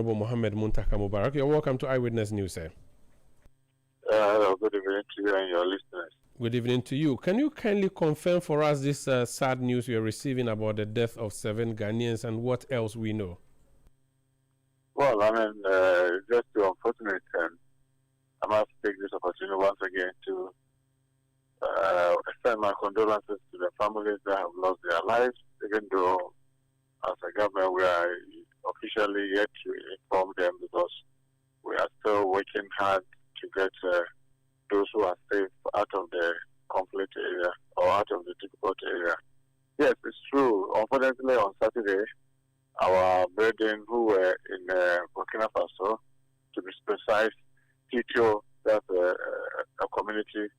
Honorable Mohammed Muntaka Mubarak. You're welcome to Eyewitness News, sir. Hello, good evening to you and your listeners. Good evening to you. Can you kindly confirm for us this sad news we are receiving about the death of 7 Ghanaians and what else we know? Well, just too unfortunate, and I must take this opportunity once again to extend my condolences to the families that have lost their lives, even though as a government we are officially yet to inform them because we are still working hard to get those who are safe out of the conflict area or out of the difficult area. Yes, it's true. Unfortunately, on Saturday, our brethren who were in Burkina Faso, to be precise, Tito, that's a community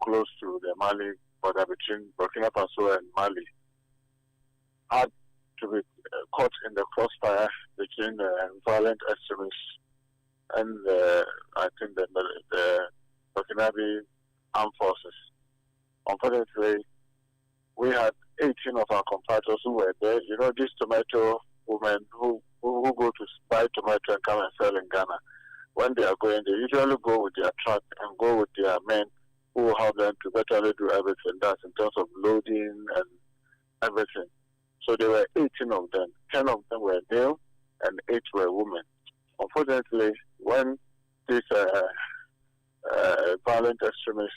close to the Mali border between Burkina Faso and Mali, had to be caught in the crossfire between violent extremists and I think the Burkinabe armed forces. Unfortunately, we had 18 of our compatriots who were there. You know, these tomato women who go to buy tomato and come and sell in Ghana. When they are going, they usually go with their truck and go with their men who will help them to virtually do everything. That's in terms of loading and everything. So there were 18 of them. 10 of them were male and 8 were women. Unfortunately, when these violent extremists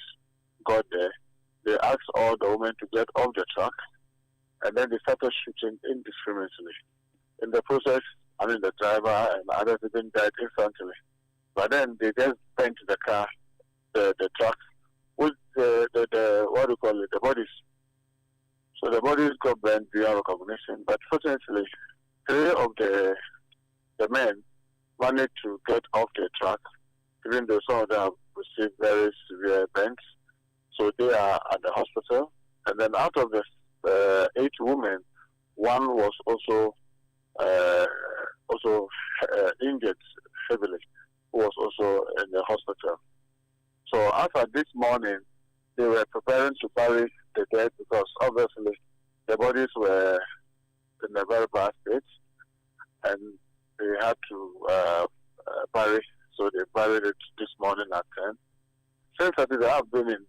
got there, they asked all the women to get off the truck, and then they started shooting indiscriminately. In the process, the driver and others even died instantly. But then they just bent the car, the truck, with the bodies. So the bodies got bent beyond recognition. But fortunately, 3 of the men managed to get off the truck, even though some of them have received very severe bends. So they are at the hospital. And then out of the 8 women, one was also injured heavily, who was also in the hospital. So after this morning, they were preparing to bury the dead because obviously the bodies were in a very bad state and they had to bury. So they buried it this morning at 10. Since I have been in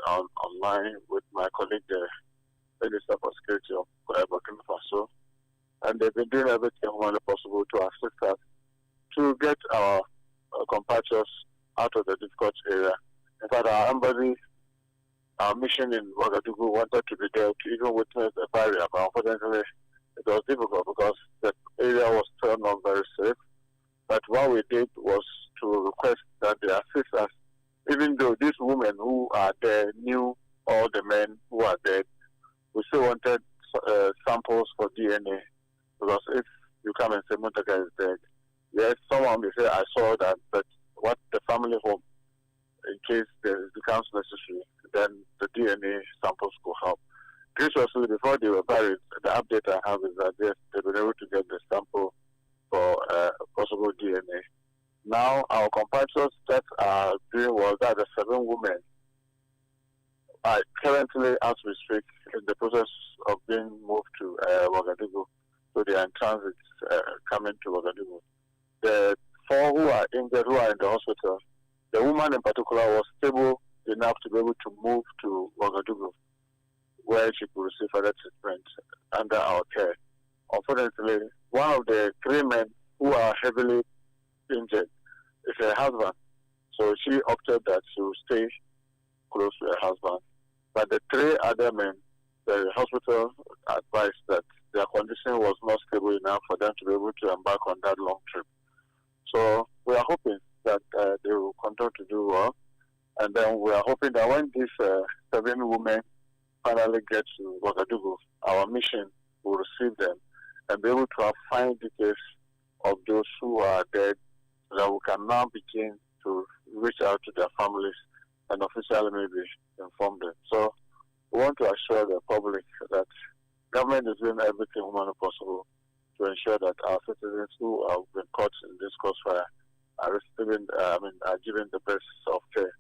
online with my colleague, the Minister for Security of Burkina Faso, and they've been doing everything humanly possible to assist us to get our compatriots out of the difficult area. In fact, our embassy, our mission in Ouagadougou wanted to be there to even witness the barrier, but unfortunately it was difficult because the area was still not very safe. But what we did was to request that they assist us, even though these women who are there knew all the men who are dead. We still wanted samples for DNA, because if you come and say Muntaka is dead, yes, someone may say, I saw that, but what the family home, in case it becomes necessary, then the DNA samples could help. Graciously, before they were buried, the update I have is that yes, they've been able to get the sample for possible DNA. Now, our compatriots that are doing well, that are the 7 women, are currently, as we speak, in the process of being moved to Ouagadougou. So they are in transit coming to Ouagadougou. The 4 who are injured, who are in the hospital, the woman in particular was stable enough to be able to move to Ouagadougou, where she could receive further treatment under our care. Unfortunately, one of the 3 men who are heavily injured is her husband. So she opted that she will stay close to her husband. But the 3 other men, the hospital advised that their condition was not stable enough for them to be able to embark on that long trip. So we are hoping that they will continue to do well. And then we are hoping that when these 7 women finally get to Ouagadougou, our mission will receive them and be able to have fine details of those who are dead, so that we can now begin to reach out to their families and officially maybe inform them. So we want to assure the public that government is doing everything humanly possible to ensure that our citizens who have been caught in this crossfire are receiving, are given the best of care.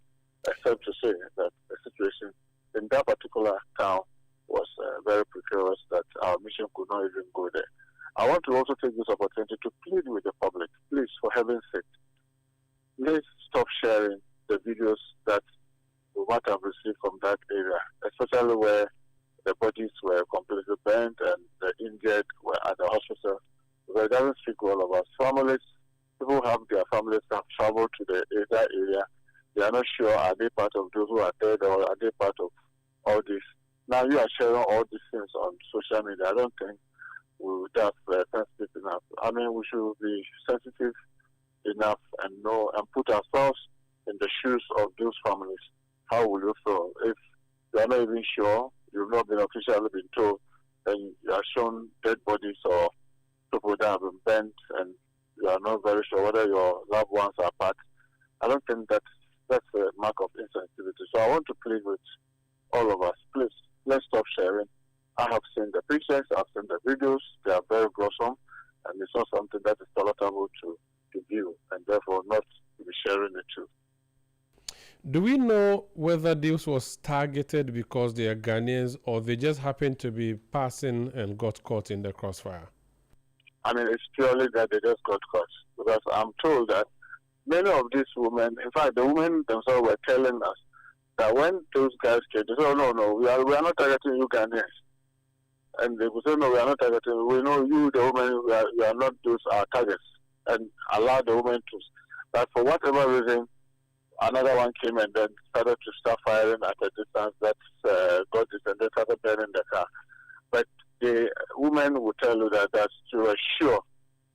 Except to say that the situation in that particular town was very precarious, that our mission could not even go there. I want to also take this opportunity to but it doesn't speak well of us. Families, people have their families have traveled to that area. They are not sure, are they part of those who are dead or are they part of all this? Now you are sharing all these things on social media. I don't think that's sensitive enough. I mean, we should be sensitive enough and know and put ourselves in the shoes of those families. How will you feel if you are not even sure, you've not been officially been told, and you are shown dead bodies or people that have been burnt, and you are not very sure whether your loved ones are part? I don't think that's a mark of insensitivity. So I want to plead with all of us, please, let's stop sharing. I have seen the pictures, I've seen the videos, they are very gruesome, and it's not something that is palatable to view, and therefore not to be sharing it too. Do we know whether this was targeted because they are Ghanaians or they just happened to be passing and got caught in the crossfire? I mean, it's purely that they just got caught, because I'm told that many of these women, in fact, the women themselves were telling us that when those guys came, they said, "Oh, no, we are not targeting you Ghanaians." And they would say, "No, we are not targeting. We know you, the women, we are not those our targets." And allow the women to. But for whatever reason, another one came and then started to start firing at a distance that got this, and they started burning the car. But the women would tell you that they were sure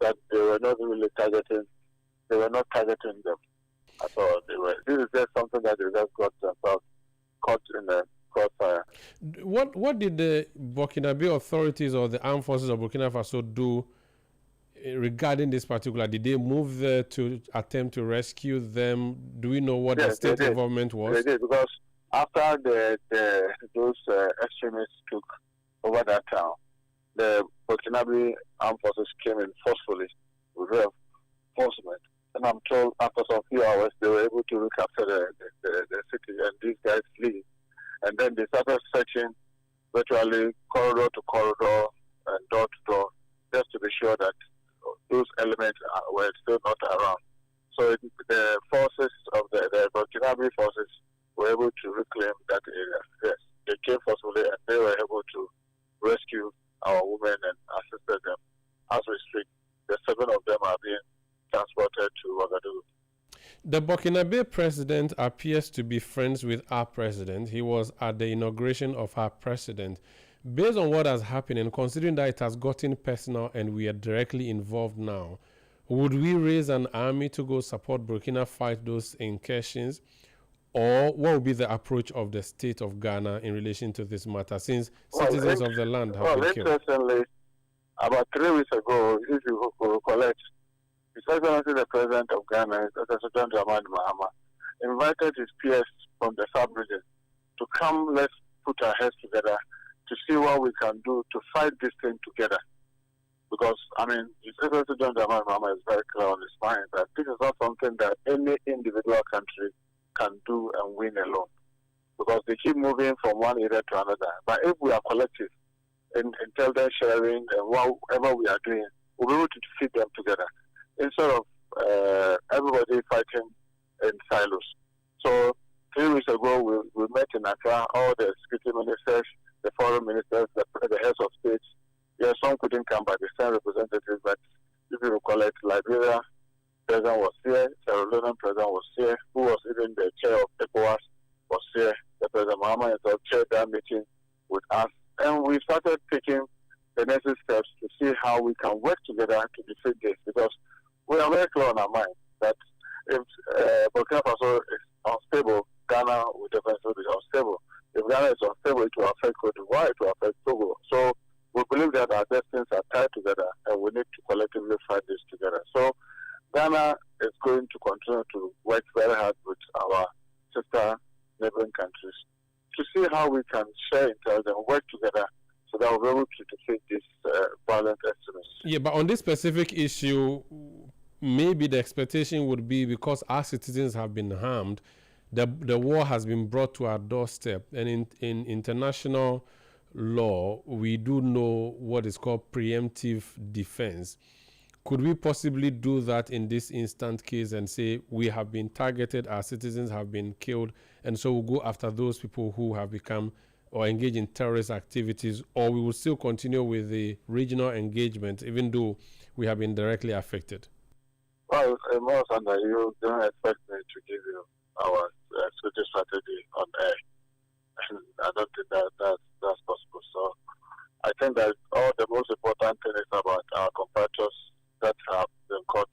that they were not really targeting. They were not targeting them at all. This is just something that they just got themselves caught in the crossfire. What did the Burkina Faso authorities or the armed forces of Burkina Faso do regarding this particular? Did they move there to attempt to rescue them? Do we know what the state involvement was? They did, because after those extremists took over that town, the Burkina Faso armed forces came in forcefully with reinforcement. And I'm told after some few hours they were able to recapture the city, and these guys flee. And then they started searching virtually corridor to corridor and door to door, just to be sure that those elements were still not around. So the forces of the Burkina Faso forces were able to reclaim that area. Yes, they came forcefully and they were able to rescue our women and assisted them. As we speak, the 7 of them are being transported to Ouagadougou. The Burkina Faso president appears to be friends with our president. He was at the inauguration of our president. Based on what has happened and considering that it has gotten personal and we are directly involved now, would we raise an army to go support Burkina fight those incursions? Or what would be the approach of the state of Ghana in relation to this matter, since citizens of the land have been killed? Interestingly, about 3 weeks ago, if you recollect, His Excellency the President of Ghana, President Mohammed Muhammad, invited his peers from the sub-region to come, let's put our heads together to see what we can do to fight this thing together. Because, I mean, His Excellency Mohammed Muhammad is very clear on his mind that this is not something that any individual country can do and win alone. Because they keep moving from one area to another. But if we are collective in intelligence sharing and whatever we are doing, we'll be able to defeat them together, instead of everybody fighting in silos. So 3 weeks ago, we met in Accra, all the security ministers, the foreign ministers, the heads of states. Yes, some couldn't come, but the same representatives. But if you recollect, Liberia president was here, Sierra Leone president was here, who was even the chair of ECOWAS was here. The President Muhammad himself chaired that meeting with us, and we started taking the necessary steps to see how we can work together to defeat this, because we are very clear on our mind that if Burkina Faso is unstable, Ghana will definitely be unstable. If Ghana is unstable, it will affect Cote d'Ivoire, it will affect Togo. So we believe that our destinies are tied together and we need to collectively fight this together. So Ghana is going to continue to work very hard with our sister neighboring countries to see how we can share intelligence and work together so that we'll be able to defeat these violent extremists. Yeah, but on this specific issue, maybe the expectation would be, because our citizens have been harmed, the war has been brought to our doorstep. And in international law, we do know what is called preemptive defense. Could we possibly do that in this instant case and say we have been targeted, our citizens have been killed, and so we'll go after those people who have become or engage in terrorist activities, or we will still continue with the regional engagement, even though we have been directly affected? Well, most under you don't expect me to give you our security strategy on air. And I don't think that's possible. So I think that all the most important thing is about our compatriots that have been caught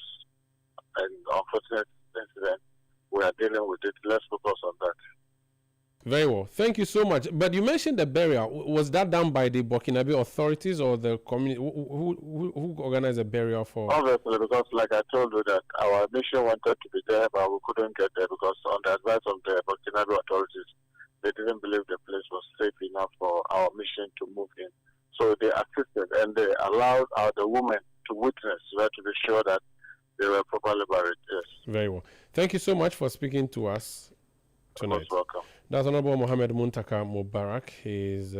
in unfortunate incident. We are dealing with it. Let's focus on that. Very well. Thank you so much. But you mentioned the burial. Was that done by the Burkina Faso authorities or the community? Who organized the burial for? Obviously, because like I told you that our mission wanted to be there, but we couldn't get there because on the advice of the Burkina Faso authorities, they didn't believe the place was safe enough for our mission to move in. So they assisted and they allowed the women to witness, to be sure that they were properly buried. Yes. Very well. Thank you so much for speaking to us tonight. Most welcome. That's Honorable Mohammed Muntaka Mubarak. He's